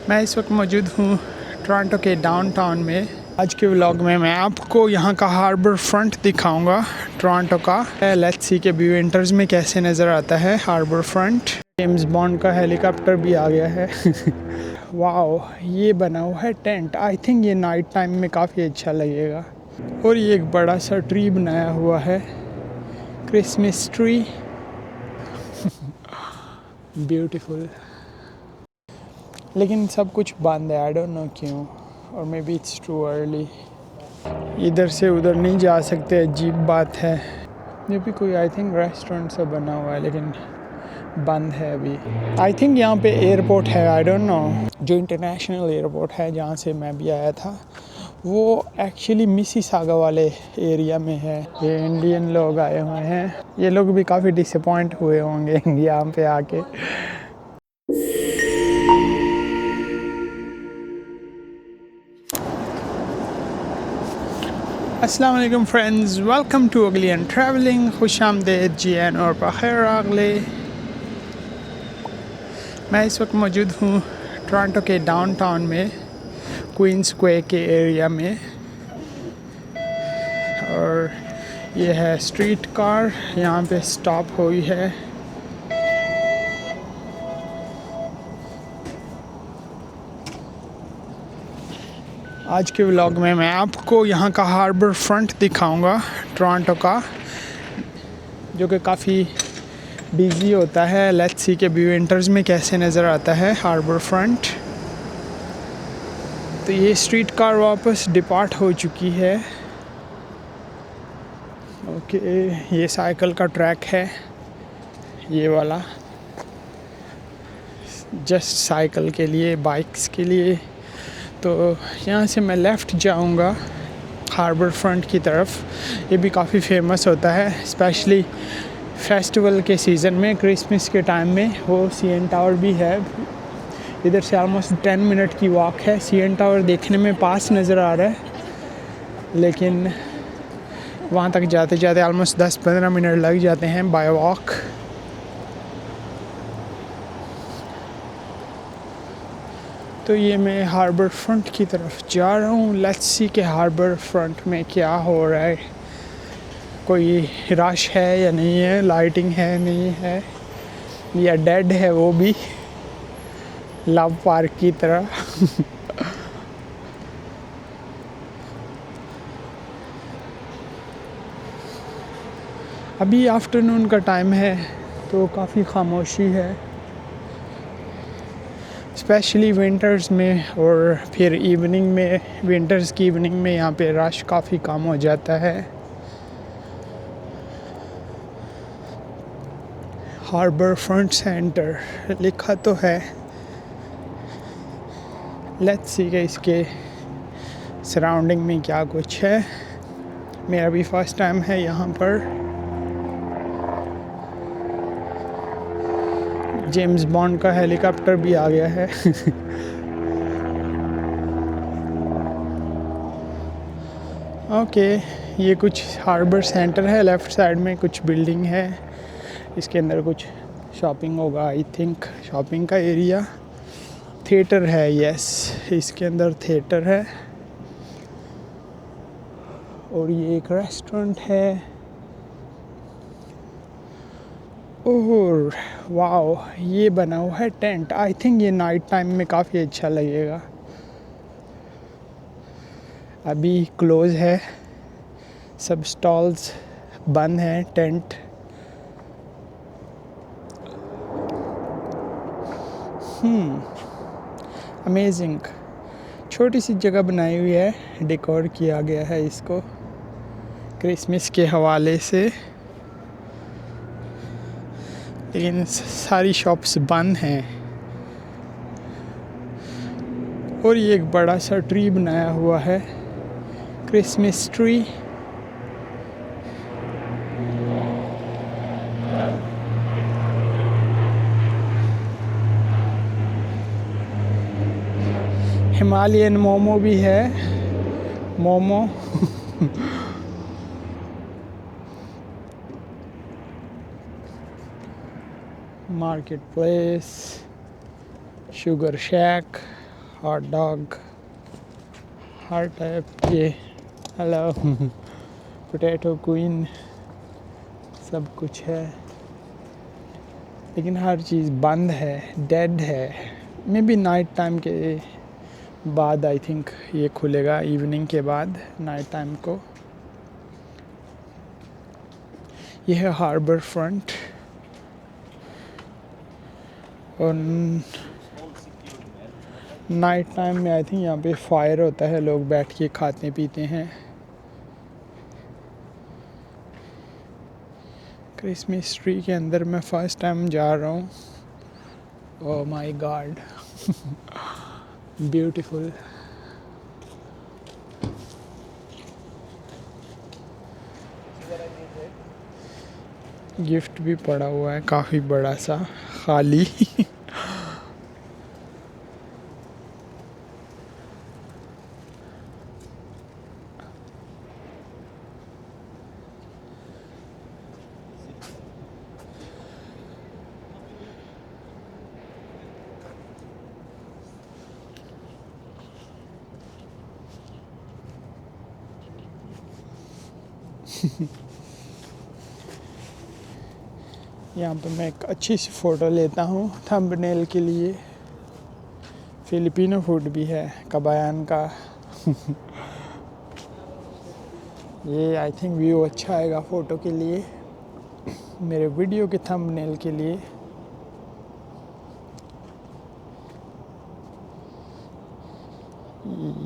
मैं इस वक्त मौजूद हूँ टोरंटो के डाउनटाउन में। आज के व्लॉग में मैं आपको यहाँ का हार्बर फ्रंट दिखाऊंगा टोरंटो का। लेट्स सी के विंटर्स में कैसे नज़र आता है हार्बर फ्रंट। जेम्स बॉन्ड का हेलीकॉप्टर भी आ गया है। वाओ, ये बना हुआ है टेंट। आई थिंक ये नाइट टाइम में काफ़ी अच्छा लगेगा। और ये एक बड़ा सा ट्री बनाया हुआ है, क्रिसमस ट्री। ब्यूटीफुल। लेकिन सब कुछ बंद है, आई डोंट नो क्यों, और may be it's too early. इधर से उधर नहीं जा सकते, अजीब बात है। ये भी कोई आई थिंक रेस्टोरेंट सा बना हुआ है लेकिन बंद है अभी। आई थिंक यहाँ पे एयरपोर्ट है, आई डोंट नो। जो इंटरनेशनल एयरपोर्ट है जहाँ से मैं भी आया था वो एक्चुअली मिसिसागा वाले एरिया में है। ये इंडियन लोग आए हुए हैं, ये लोग भी काफ़ी डिसअपॉइंट हुए होंगे यहाँ पे आके। अस्सलाम वालेकुम फ्रेंड्स, वेलकम टू अगली एंड ट्रैवलिंग। खुश आमदेद जी एन और बखैर अगले। मैं इस वक्त मौजूद हूँ टोरंटो के डाउनटाउन में, क्वीन स्क्वायर के एरिया में। और ये है स्ट्रीट कार, यहाँ पे स्टॉप हुई है। आज के व्लॉग में मैं आपको यहाँ का हार्बर फ्रंट दिखाऊंगा टोरंटो का, जो कि काफ़ी बिज़ी होता है। लेट्स सी के विंटर्स में कैसे नज़र आता है हार्बर फ्रंट। तो ये स्ट्रीट कार वापस डिपार्ट हो चुकी है। ओके, ये साइकिल का ट्रैक है, ये वाला जस्ट साइकिल के लिए, बाइक्स के लिए। तो यहाँ से मैं लेफ़्ट जाऊँगा हार्बर फ्रंट की तरफ। ये भी काफ़ी फेमस होता है, स्पेशली फेस्टिवल के सीज़न में, क्रिसमस के टाइम में। वो CN टावर भी है, इधर से ऑलमोस्ट 10 मिनट की वॉक है। CN टावर देखने में पास नज़र आ रहा है लेकिन वहाँ तक जाते जाते ऑलमोस्ट 10-15 मिनट लग जाते हैं बाय वॉक। तो ये मैं हार्बर फ्रंट की तरफ जा रहा हूँ। लेट्स सी के हार्बर फ्रंट में क्या हो रहा है, कोई रश है या नहीं है, लाइटिंग है नहीं है, या डेड है वो भी, लव पार्क की तरह। अभी आफ्टरनून का टाइम है तो काफ़ी खामोशी है, स्पेशली विंटर्स में। और फिर इवनिंग में, विंटर्स की इवनिंग में यहाँ पे रश काफ़ी कम हो जाता है। हार्बर फ्रंट सेंटर लिखा तो है, लेट्स सी के इसके सराउंडिंग में क्या कुछ है। मेरा भी फर्स्ट टाइम है यहाँ पर। जेम्स बॉन्ड का हेलीकॉप्टर भी आ गया है। ओके, ये कुछ हार्बर सेंटर है। लेफ़्ट साइड में कुछ बिल्डिंग है, इसके अंदर कुछ शॉपिंग होगा, आई थिंक शॉपिंग का एरिया। थिएटर है, यस, इसके अंदर थिएटर है। और ये एक रेस्टोरेंट है। ओह वाओ, ये बना हुआ है टेंट। आई थिंक ये नाइट टाइम में काफ़ी अच्छा लगेगा। अभी क्लोज़ है, सब स्टॉल्स बंद हैं। Tent amazing. छोटी सी जगह बनाई हुई है, डेकोर किया गया है इसको क्रिसमस के हवाले से, लेकिन सारी शॉप्स बंद हैं। और ये एक बड़ा सा ट्री बनाया हुआ है, क्रिसमस ट्री। हिमालयन मोमो भी है, मोमो। मार्केट प्लेस, शुगर शैक, हॉट डॉग, हर टाइप ये, हेलो पोटैटो क्वीन, सब कुछ है, लेकिन हर चीज़ बंद है, डेड है। मे बी नाइट टाइम के बाद आई थिंक ये खुलेगा, इवनिंग के बाद नाइट टाइम को। ये है हार्बर फ्रंट और नाइट टाइम में आई थिंक यहाँ पे फायर होता है, लोग बैठ के खाते पीते हैं। क्रिसमस ट्री के अंदर मैं फ़र्स्ट टाइम जा रहा हूँ। Oh my God beautiful. Gift भी पड़ा हुआ है काफ़ी बड़ा सा, खाली यहाँ पे मैं एक अच्छी सी फ़ोटो लेता हूँ थंबनेल के लिए। फिलिपिनो फूड भी है, कबायान का ये आई थिंक व्यू अच्छा आएगा फ़ोटो के लिए, मेरे वीडियो के थंबनेल के लिए।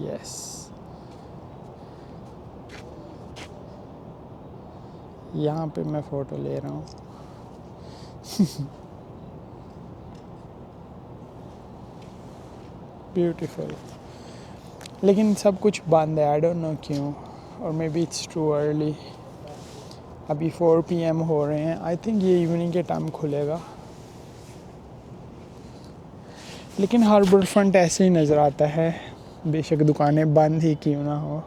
यस, यहाँ पे मैं फ़ोटो ले रहा हूँ ब्यूटीफुल, लेकिन सब कुछ बंद है, आई डोंट नो क्यों, और may be it's too early. अभी 4 PM हो रहे हैं, आई थिंक ये इवनिंग के टाइम खुलेगा। लेकिन हार्बर फ्रंट ऐसे ही नज़र आता है, बेशक दुकानें बंद ही क्यों ना हो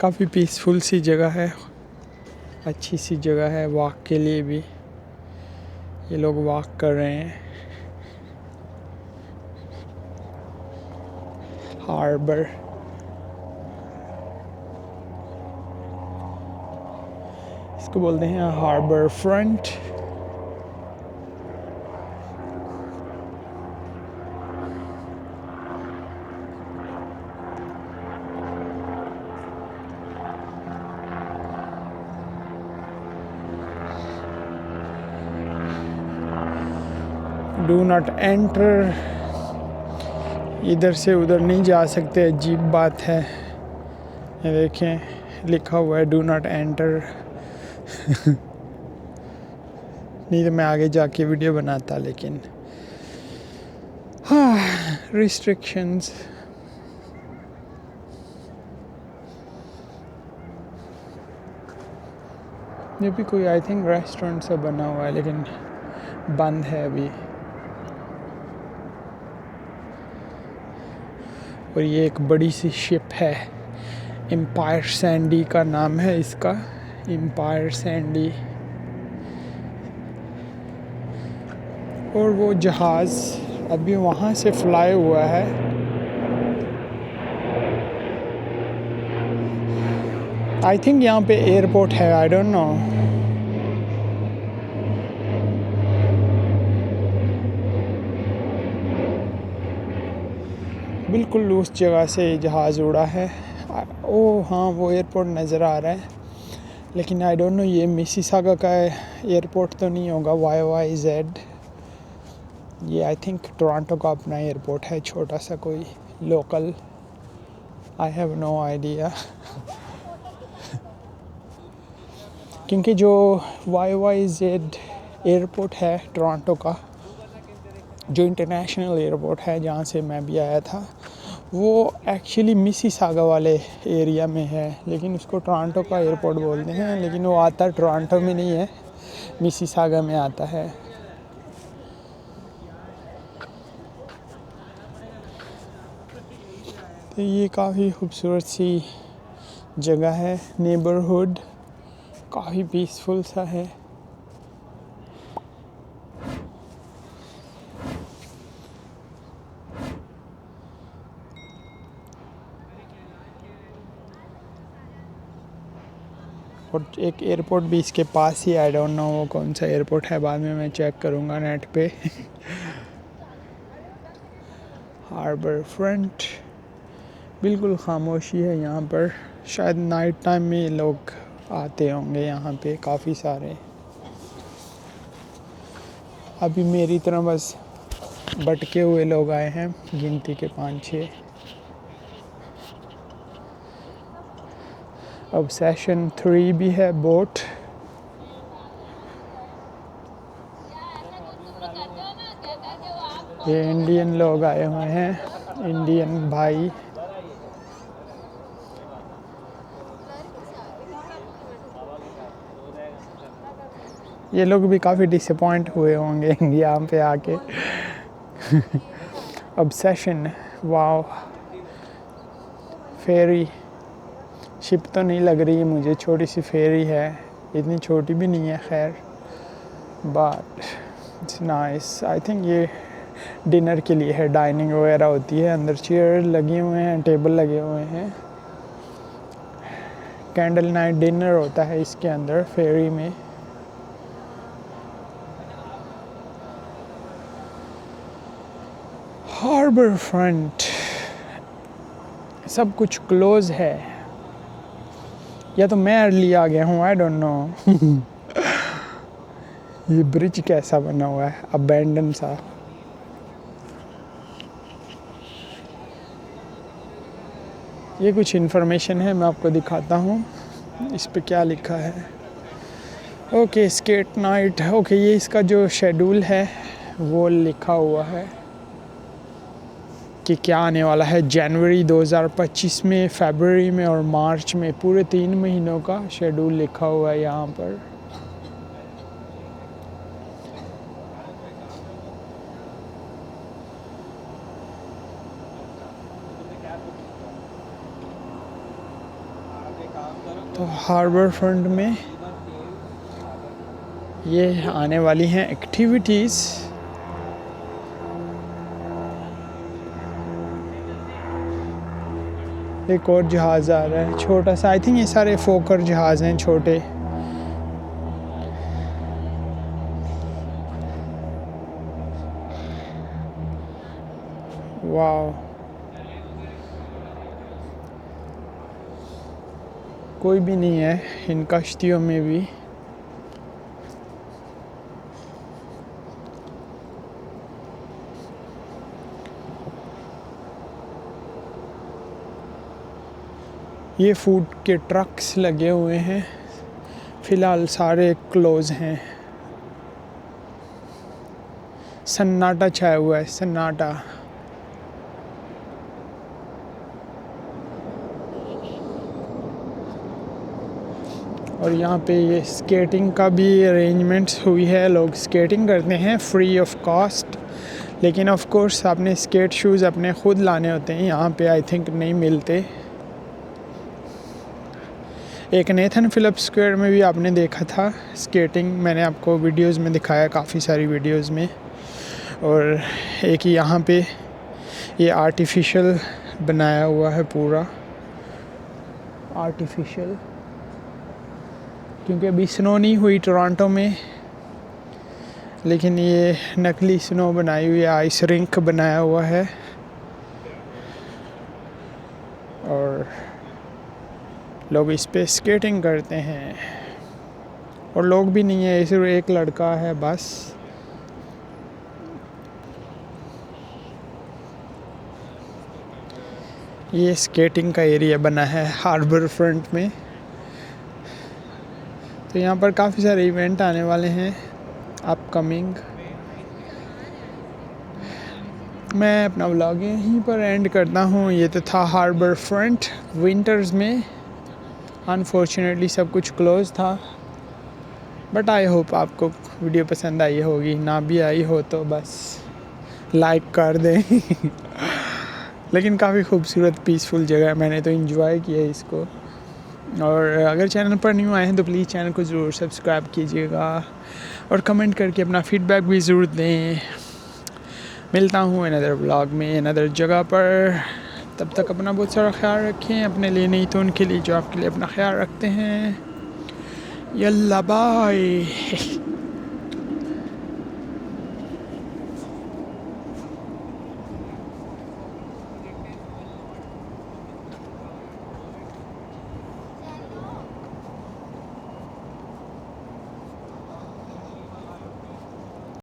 काफ़ी पीसफुल सी जगह है, अच्छी सी जगह है वॉक के लिए भी। ये लोग वॉक कर रहे हैं। हार्बर, इसको बोलते हैं harbour front. Do not enter, इधर से उधर नहीं जा सकते, अजीब बात है। ये देखें लिखा हुआ है डू नॉट एंटर नहीं तो मैं आगे जाके वीडियो बनाता, लेकिन हाँ रिस्ट्रिक्शंस। ये भी कोई आई थिंक रेस्टोरेंट सा बना हुआ है, लेकिन बंद है अभी। और ये एक बड़ी सी शिप है, एम्पायर सैंडी का नाम है इसका, एम्पायर सैंडी। और वो जहाज़ अभी वहाँ से फ्लाई हुआ है। आई थिंक यहाँ पे एयरपोर्ट है, आई डोंट नो। बिल्कुल उस जगह से जहाज़ उड़ा है। ओह हाँ, वो एयरपोर्ट नज़र आ रहा है, लेकिन आई डोंट नो ये मिसिसागा का एयरपोर्ट तो नहीं होगा, YYZ। ये आई थिंक टोरंटो का अपना एयरपोर्ट है, छोटा सा कोई local, I have no idea क्योंकि जो YYZ एयरपोर्ट है टोरंटो का, जो इंटरनेशनल एयरपोर्ट है जहाँ से मैं भी आया था, वो एक्चुअली मिसिसागा वाले एरिया में है, लेकिन उसको टोरंटो का एयरपोर्ट बोलते हैं, लेकिन वो आता टोरंटो में नहीं है, मिसिसागा में आता है। तो ये काफ़ी खूबसूरत सी जगह है, नेबरहुड काफ़ी पीसफुल सा है। और एक एयरपोर्ट भी इसके पास ही, आई डोंट नो वो कौन सा एयरपोर्ट है, बाद में मैं चेक करूँगा नेट पे। हार्बर फ्रंट, बिल्कुल खामोशी है यहाँ पर, शायद नाइट टाइम में लोग आते होंगे यहाँ पे काफ़ी सारे। अभी मेरी तरह बस भटके हुए लोग आए हैं, गिनती के 5-6। अब सेशन 3 भी है, बोट। ये इंडियन लोग आए हुए हैं, इंडियन भाई। ये लोग भी काफ़ी डिसअपॉइंट हुए होंगे यहाँ पे आके। अब सेशन, वाओ, फेरी शिप तो नहीं लग रही है मुझे, छोटी सी फेरी है, इतनी छोटी भी नहीं है खैर, but it's nice. I think ये डिनर के लिए है, डाइनिंग वगैरह होती है, अंदर चेयर लगे हुए हैं, टेबल लगे हुए हैं। कैंडल नाइट डिनर होता है इसके अंदर फेरी में। हार्बर फ्रंट, सब कुछ क्लोज है, या तो मैं अर्ली आ गया हूँ, आई डोंट नो। ये ब्रिज कैसा बना हुआ है, अबैंडन सा। ये कुछ इन्फॉर्मेशन है, मैं आपको दिखाता हूँ इस पे क्या लिखा है। ओके, स्केट नाइट, ओके, ये इसका जो शेड्यूल है वो लिखा हुआ है कि क्या आने वाला है जनवरी 2025 में, फरवरी में और मार्च में, पूरे 3 महीनों का शेड्यूल लिखा हुआ है यहाँ पर। तो हार्बर फ्रंट में ये आने वाली हैं एक्टिविटीज़। एक और जहाज़ आ रहा है छोटा सा, आई थिंक ये सारे फोकर जहाज़ हैं छोटे। वाह, कोई भी नहीं है इन कश्तियों में भी। ये फूड के ट्रक्स लगे हुए हैं, फ़िलहाल सारे क्लोज़ हैं। सन्नाटा छाया हुआ है, सन्नाटा। और यहाँ पे ये स्केटिंग का भी अरेंजमेंट्स हुई है, लोग स्केटिंग करते हैं फ्री ऑफ कॉस्ट, लेकिन ऑफ कोर्स आपने स्केट शूज़ अपने ख़ुद लाने होते हैं, यहाँ पे आई थिंक नहीं मिलते। एक नेथन फिलिप्स स्क्वायर में भी आपने देखा था स्केटिंग, मैंने आपको वीडियोस में दिखाया, काफ़ी सारी वीडियोस में। और एक यहाँ पे ये आर्टिफिशियल बनाया हुआ है, पूरा आर्टिफिशियल, क्योंकि अभी स्नो नहीं हुई टोरंटो में, लेकिन ये नकली स्नो बनाई हुई है, आइस रिंक बनाया हुआ है। और लोग इस पे स्केटिंग करते हैं, और लोग भी नहीं है, सिर्फ एक लड़का है बस। ये स्केटिंग का एरिया बना है हार्बर फ्रंट में। तो यहाँ पर काफ़ी सारे इवेंट आने वाले हैं अपकमिंग। मैं अपना व्लॉग यहीं पर एंड करता हूँ। ये तो था हार्बर फ्रंट विंटर्स में, अनफॉर्चुनेटली सब कुछ क्लोज था, बट आई होप आपको वीडियो पसंद आई होगी, ना भी आई हो तो बस लाइक कर दें। लेकिन काफ़ी खूबसूरत पीसफुल जगह है, मैंने तो एंजॉय किया इसको। और अगर चैनल पर न्यू आए हैं तो प्लीज़ चैनल को ज़रूर सब्सक्राइब कीजिएगा और कमेंट करके अपना फ़ीडबैक भी ज़रूर दें। मिलता हूँ अनदर व्लॉग में अनदर जगह पर, तब तक अपना बहुत सारा ख्याल रखें, अपने लिए नहीं तो उनके लिए जो आपके लिए अपना ख्याल रखते हैं। Yalla bye